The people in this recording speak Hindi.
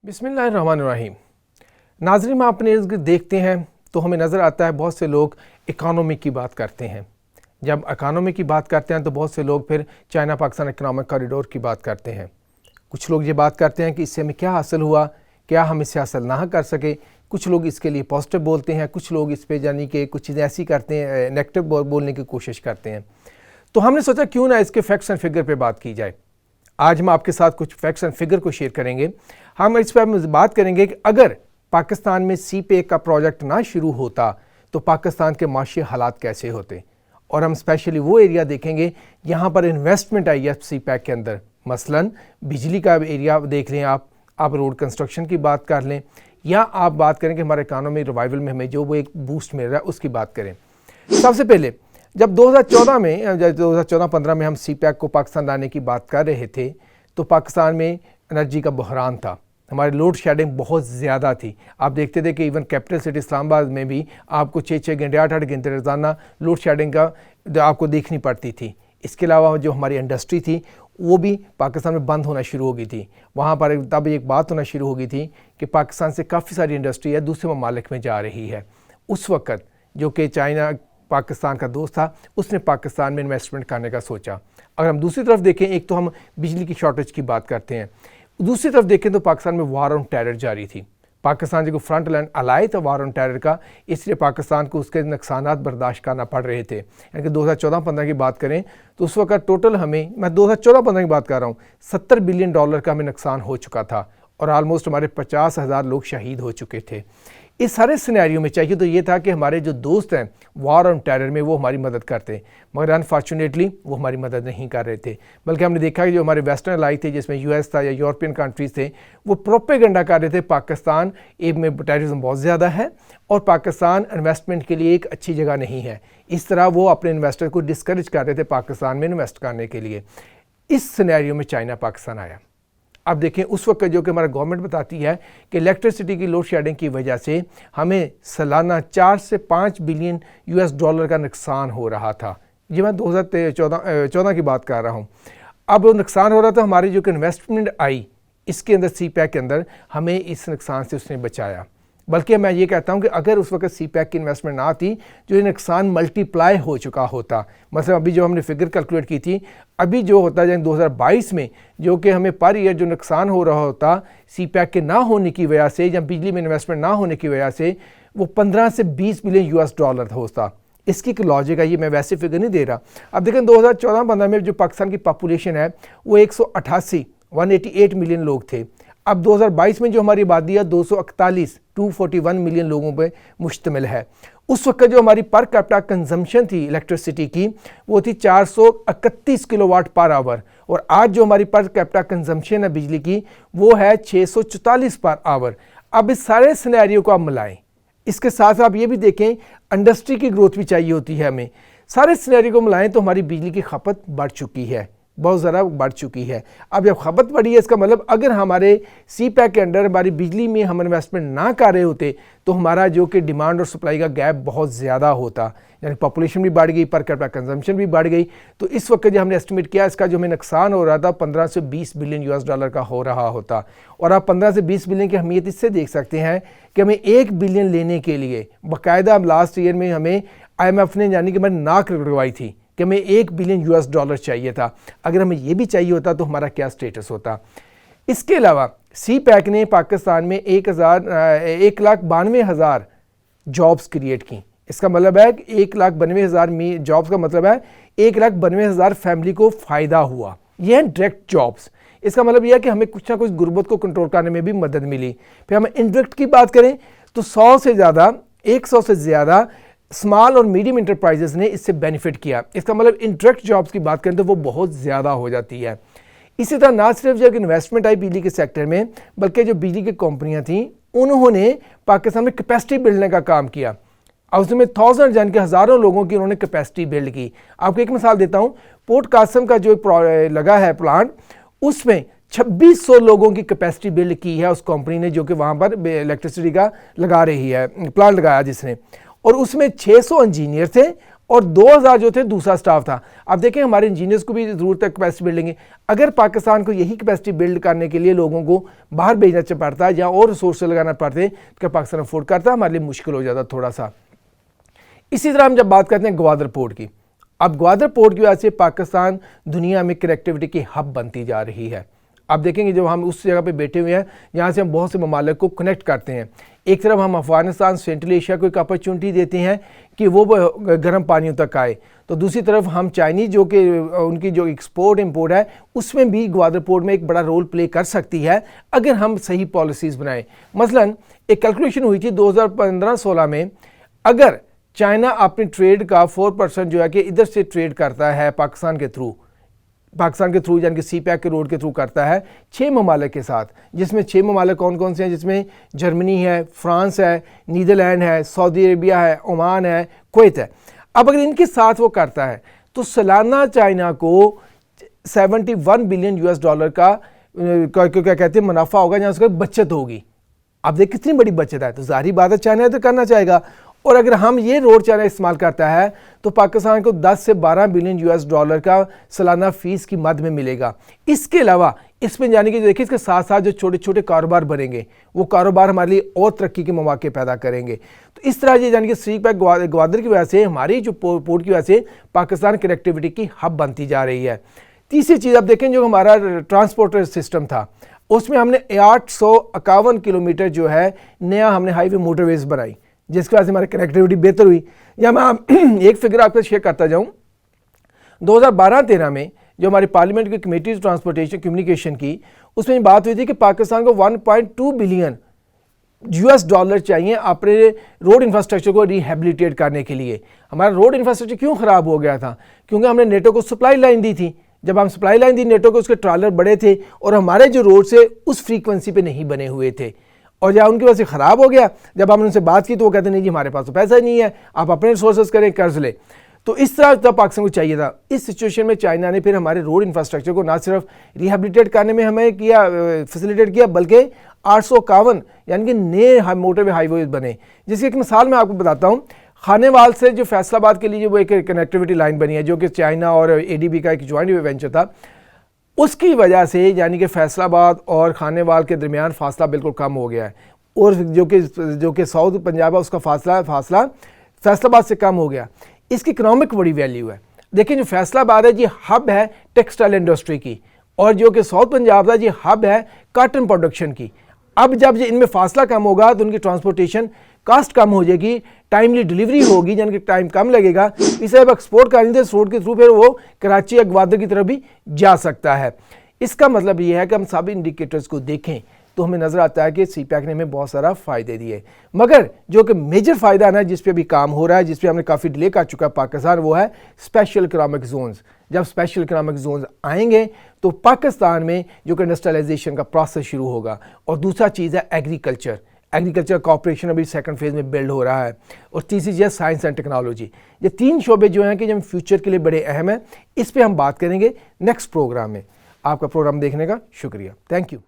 बिस्मिल्लाहिर्रहमानिर्रहीम। नाज़रीन, हम अपने इर्द गिर्द देखते हैं तो हमें नज़र आता है बहुत से लोग इकानमी की बात करते हैं। जब इकानमी की बात करते हैं तो बहुत से लोग फिर चाइना पाकिस्तान इकनॉमिक कॉरिडोर की बात करते हैं। कुछ लोग ये बात करते हैं कि इससे हमें क्या हासिल हुआ, क्या हम इससे हासिल ना कर सके। कुछ लोग इसके लिए पॉजिटिव बोलते हैं, कुछ लोग इस पर यानी कि कुछ चीज़ें ऐसी करते हैं, नेगेटिव बोलने की कोशिश करते हैं। तो हमने सोचा क्यों ना इसके फैक्ट्स एंड फिगर पे बात की जाए। आज हम आपके साथ कुछ फैक्ट्स एंड फिगर को शेयर करेंगे। हम इस पर बात करेंगे कि अगर पाकिस्तान में सीपैक का प्रोजेक्ट ना शुरू होता तो पाकिस्तान के माशी हालात कैसे होते, और हम स्पेशली वो एरिया देखेंगे यहाँ पर इन्वेस्टमेंट आई है सीपैक के अंदर। मसलन बिजली का एरिया देख लें, आप रोड कंस्ट्रक्शन की बात कर लें, या आप बात करें कि हमारे इकानमी रिवाइवल में हमें जो वो एक बूस्ट मिल रहा है उसकी बात करें। सबसे पहले जब 2014-15 में हम सीपैक को पाकिस्तान लाने की बात कर रहे थे तो पाकिस्तान में एनर्जी का बहरान था, हमारी लोड शेडिंग बहुत ज़्यादा थी। आप देखते थे कि इवन कैपिटल सिटी इस्लामाबाद में भी आपको 6-6 घंटे 8-8 घंटे रोज़ाना लोड शेडिंग का आपको देखनी पड़ती थी। इसके अलावा जो हमारी इंडस्ट्री थी वो भी पाकिस्तान में बंद होना शुरू हो गई थी। वहाँ पर तब एक बात होना शुरू हो गई थी कि पाकिस्तान से काफ़ी सारी इंडस्ट्री है दूसरे ममालिक में जा रही है। उस वक़्त जो कि चाइना पाकिस्तान का दोस्त था, उसने पाकिस्तान में इन्वेस्टमेंट करने का सोचा। अगर हम दूसरी तरफ देखें, एक तो हम बिजली की शॉर्टेज की बात करते हैं, दूसरी तरफ देखें तो पाकिस्तान में वार ऑन टेरर जारी थी। पाकिस्तान जो फ्रंट लाइन अलाय था वार ऑन टेरर का, इसलिए पाकिस्तान को उसके नुकसानात बर्दाश्त करना पड़ रहे थे। यानी कि 2014-15 की बात करें तो उस वक्त टोटल मैं 2014-15 की बात कर रहा हूँ, $70 बिलियन का हमें नुकसान हो चुका था और आलमोस्ट हमारे 50,000 लोग शहीद हो चुके थे। इस सारे सिनेरियो में चाहिए तो ये था कि हमारे जो दोस्त हैं वार ऑन टेरर में वो हमारी मदद करते, मगर अनफॉर्चुनेटली वो हमारी मदद नहीं कर रहे थे। बल्कि हमने देखा कि जो हमारे वेस्टर्न अलाई थे, जिसमें यूएस था या यूरोपियन कंट्रीज़ थे, वो प्रोपेगेंडा कर रहे थे पाकिस्तान में टेररिज्म बहुत ज़्यादा है और पाकिस्तान इन्वेस्टमेंट के लिए एक अच्छी जगह नहीं है। इस तरह वो अपने इन्वेस्टर को डिस्करेज कर रहे थे पाकिस्तान में इन्वेस्ट करने के लिए। इस सिनेरियो में चाइना पाकिस्तान आया। अब देखें उस वक्त जो कि हमारा गवर्नमेंट बताती है कि इलेक्ट्रिसिटी की लोड शेडिंग की वजह से हमें सालाना 4 से 5 बिलियन US$ का नुकसान हो रहा था। ये मैं 2014 की बात कर रहा हूँ। अब वो नुकसान हो रहा था, हमारी जो कि इन्वेस्टमेंट आई इसके अंदर सीपैक के अंदर, हमें इस नुकसान से उसने बचाया। बल्कि मैं ये कहता हूँ कि अगर उस वक्त सीपैक की इन्वेस्टमेंट ना आती जो ये नुकसान मल्टीप्लाई हो चुका होता। मतलब अभी जो हमने फिगर कैलकुलेट की थी, अभी जो होता है 2022 में जो कि हमें पर ईयर जो नुकसान हो रहा होता सीपैक के ना होने की वजह से या बिजली में इन्वेस्टमेंट ना होने की वजह से, वो 15 से 20 बिलियन US$ होता। इसकी एक लॉजिक है, ये मैं वैसे फिगर नहीं दे रहा। अब देखें 2014-15 में जो पाकिस्तान की पॉपुलेशन है वो 188 मिलियन लोग थे। अब 2022 में जो हमारी आबादी है 241 मिलियन लोगों पे मुश्तमिल है। उस वक्त जो हमारी पर कैपिटा कंजम्पशन थी इलेक्ट्रिसिटी की वो थी 431 किलोवाट पर आवर, और आज जो हमारी पर कैपिटा कंजम्पशन है बिजली की वो है 644 पर आवर। अब इस सारे सिनेरियो को आप मिलाएं, इसके साथ आप ये भी देखें इंडस्ट्री की ग्रोथ भी चाहिए होती है हमें। सारे सिनेरियो को मिलाएं तो हमारी बिजली की खपत बढ़ चुकी है, बहुत ज़्यादा बढ़ चुकी है। अब जब खपत बढ़ी है इसका मतलब अगर हमारे सीपैक के अंडर हमारी बिजली में हम इन्वेस्टमेंट ना कर रहे होते तो हमारा जो कि डिमांड और सप्लाई का गैप बहुत ज़्यादा होता, यानी पॉपुलेशन भी बढ़ गई, पर कैपिटा कंजम्पशन भी बढ़ गई। तो इस वक्त जो हमने एस्टिमेट किया इसका जो हमें नुकसान हो रहा था 15 से 20 बिलियन US$ का हो रहा होता। और आप 15 से 20 बिलियन की अहमियत इससे देख सकते हैं कि हमें 1 बिलियन लेने के लिए बाकायदा लास्ट ईयर में हमें IMF ने यानी कि मैंने नाक रगड़वाई थी कि हमें 1 बिलियन US$ चाहिए था। अगर हमें ये भी चाहिए होता तो हमारा क्या स्टेटस होता। इसके अलावा सीपैक ने पाकिस्तान में 1,92,000 जॉब्स क्रिएट की। इसका मतलब है कि 1,92,000 जॉब्स का मतलब है 1,92,000 फैमिली को फ़ायदा हुआ। ये हैं डायरेक्ट जॉब्स। इसका मतलब यह है कि हमें कुछ ना कुछ गुर्बत को कंट्रोल करने में भी मदद मिली। फिर हम इनडायरेक्ट की बात करें तो 100 से ज़्यादा स्मॉल और मीडियम इंटरप्राइजेस ने इससे बेनिफिट किया। इसका मतलब इनडायरेक्ट जॉब्स की बात करें तो वो बहुत ज़्यादा हो जाती है। इसी तरह ना सिर्फ जब इन्वेस्टमेंट आई बिजली के सेक्टर में, बल्कि जो बिजली की कंपनियां थीं उन्होंने पाकिस्तान में कैपेसिटी बिल्डने का काम किया। और उसमें 1000 यानी कि हज़ारों लोगों की उन्होंने कैपेसिटी बिल्ड की। आपको एक मिसाल देता हूँ, पोर्ट कासम का जो लगा है प्लांट, उसमें 2600 लोगों की कैपेसिटी बिल्ड की है उस कंपनी ने जो कि वहाँ पर इलेक्ट्रिसिटी का लगा रही है, प्लांट लगाया जिसने। और उसमें 600 इंजीनियर थे और 2000 जो थे दूसरा स्टाफ था। अब देखें हमारे इंजीनियर्स को भी ज़रूरत है कैपेसिटी बिल्डिंग की। अगर पाकिस्तान को यही कैपेसिटी बिल्ड करने के लिए लोगों को बाहर भेजना पड़ता है या और रिसोर्स लगाना पड़ते तो क्या पाकिस्तान अफोर्ड करता, हमारे लिए मुश्किल हो जाता थोड़ा सा। इसी तरह हम जब बात करते हैं ग्वादर पोर्ट की, अब ग्वादर पोर्ट की वजह से पाकिस्तान दुनिया में कनेक्टिविटी की हब बनती जा रही है। आप देखेंगे जब हम उस जगह पे बैठे हुए हैं जहाँ से हम बहुत से ममालिक को कनेक्ट करते हैं, एक तरफ हम अफगानिस्तान सेंट्रल एशिया को एक अपॉर्चुनिटी देते हैं कि वो गर्म पानियों तक आए, तो दूसरी तरफ हम चाइनीज़ जो कि उनकी जो एक्सपोर्ट इंपोर्ट है उसमें भी ग्वादर पोर्ट में एक बड़ा रोल प्ले कर सकती है अगर हम सही पॉलिसीज़ बनाएं। मसलन एक कैलकुलेशन हुई थी 2015-16 में, अगर चाइना अपने ट्रेड का 4% जो है कि इधर से ट्रेड करता है पाकिस्तान के थ्रू यानी कि CPEC के रोड के थ्रू करता है 6 ममालिक के साथ, जिसमें 6 ममालिक कौन कौन से हैं, जिसमें जर्मनी है, फ्रांस है, नीदरलैंड है, सऊदी अरेबिया है, ओमान है, कुवैत है। अब अगर इनके साथ वो करता है तो सालाना चाइना को $71 बिलियन का क्या कहते हैं मुनाफा होगा, जहाँ उसका बचत होगी। अब देख कितनी बड़ी बचत है, तो जाहिर बात है चाइना तो करना चाहेगा। और अगर हम ये रोड चाइना इस्तेमाल करता है तो पाकिस्तान को 10 से 12 बिलियन का सालाना फीस की मद में मिलेगा। इसके अलावा इसमें यानी कि देखिए इसके साथ साथ जो छोटे छोटे कारोबार बनेंगे वो कारोबार हमारे लिए और तरक्की के मौके पैदा करेंगे। तो इस तरह ये यानी कि CPEC ग्वादर की वजह से, हमारी जो पोर्ट की वजह से पाकिस्तान कनेक्टिविटी की हब बनती जा रही है। तीसरी चीज़ आप देखें, जो हमारा ट्रांसपोर्टर सिस्टम था उसमें हमने 851 किलोमीटर जो है नया हमने हाईवे मोटरवेज बनाई, जिसकी वजह से हमारी कनेक्टिविटी बेहतर हुई। या मैं एक फिगर आपको शेयर करता जाऊं, 2012-13 में जो हमारी पार्लियामेंट की कमेटी ट्रांसपोर्टेशन कम्युनिकेशन की, उसमें बात हुई थी कि पाकिस्तान को $1.2 बिलियन चाहिए अपने रोड इंफ्रास्ट्रक्चर को रिहेबिलिटेट करने के लिए। हमारा रोड इंफ्रास्ट्रक्चर क्यों ख़राब हो गया था? क्योंकि हमने नेटो को सप्लाई लाइन दी थी। जब हम सप्लाई लाइन दी नेटो को, उसके ट्रॉलर बड़े थे और हमारे जो रोड से उस फ्रीक्वेंसी पे नहीं बने हुए थे, और जब उनकी वजह से ख़राब हो गया, जब हमने उनसे बात की तो वो कहते नहीं जी हमारे पास तो पैसा ही नहीं है, आप अपने रिसोर्सेज करें, कर्ज ले। तो इस तरह तब पाकिस्तान को चाहिए था। इस सिचुएशन में चाइना ने फिर हमारे रोड इंफ्रास्ट्रक्चर को ना सिर्फ रिहेबिलिटेट करने में हमें किया, फैसिलिटेट किया, बल्कि 851 यानी कि नए मोटरवे हाईवे बने। जिसकी एक मिसाल मैं आपको बताता हूँ, खानेवाल से जो फैसलाबाद के लिए वो एक कनेक्टिविटी लाइन बनी है, जो कि चाइना और ADB का एक ज्वाइंट वेंचर था, उसकी वजह से यानी कि फैसलाबाद और खानेवाल के दरमियान फासला बिल्कुल कम हो गया है, और जो कि साउथ पंजाब है उसका फासला फैसलाबाद से कम हो गया। इसकी इकनॉमिक बड़ी वैल्यू है। देखिए जो फैसलाबाद है ये हब है टेक्सटाइल इंडस्ट्री की, और जो कि साउथ पंजाब है ये हब है कॉटन प्रोडक्शन की। अब जब इनमें फासला कम होगा तो उनकी ट्रांसपोर्टेशन कास्ट कम हो जाएगी, टाइमली डिलीवरी होगी, यानी कि टाइम कम लगेगा। इसे अब एक्सपोर्ट करेंगे इस रोड के थ्रू, फिर वो कराची या ग्वादर की तरफ भी जा सकता है। इसका मतलब ये है कि हम सब इंडिकेटर्स को देखें तो हमें नज़र आता है कि CPEC ने हमें बहुत सारा फ़ायदे दिए, मगर जो कि मेजर फ़ायदा है ना, जिस पे भी काम हो रहा है, जिस पे हमने काफ़ी डिले कर चुका है पाकिस्तान, वो है स्पेशल इकोनॉमिक जोन्स। जब स्पेशल इकोनॉमिक जोन्स आएंगे तो पाकिस्तान में जो कि इंडस्ट्रियलाइजेशन का प्रोसेस शुरू होगा। और दूसरा चीज़ है एग्रीकल्चर कॉर्पोरेशन अभी सेकंड फेज़ में बिल्ड हो रहा है। और तीसरी चीज़ है साइंस एंड टेक्नोलॉजी। ये 3 शोबे जो हैं कि जो फ्यूचर के लिए बड़े अहम हैं, इस पर हम बात करेंगे नेक्स्ट प्रोग्राम में। आपका प्रोग्राम देखने का शुक्रिया, थैंक यू।